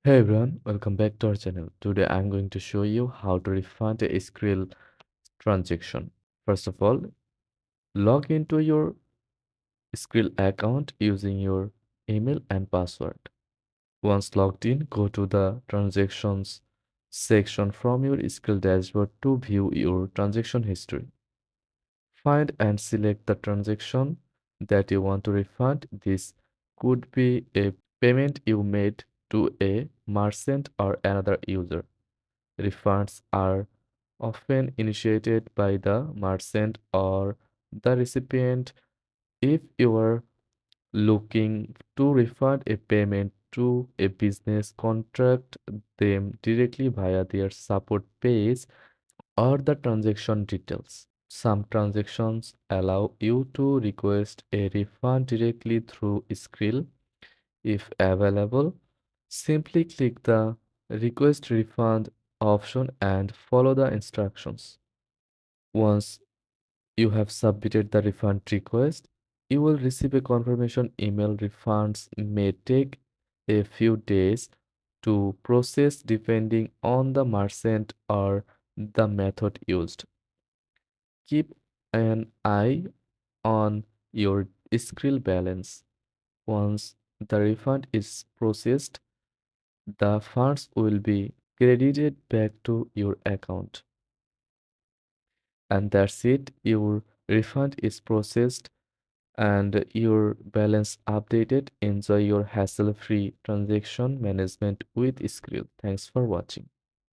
Hey everyone, welcome back to our channel. Today I'm going to show you how to refund a Skrill transaction. First of all, log into your Skrill account using your email and password. Once logged in, go to the transactions section from your Skrill dashboard to view your transaction history. Find and select the transaction that you want to refund. This could be a payment you made to a merchant or another user. Refunds are often initiated by the merchant or the recipient. If you are looking to refund a payment to a business, contact them directly via their support page or the transaction details. Some transactions allow you to request a refund directly through Skrill. If available, simply click the Request Refund option and follow the instructions. Once you have submitted the refund request, you will receive a confirmation email. Refunds may take a few days to process depending on the merchant or the method used. Keep an eye on your Skrill balance. Once the refund is processed, the funds will be credited back to your account. And that's it. Your refund is processed and your balance updated. Enjoy your hassle-free transaction management with Skrill. Thanks for watching.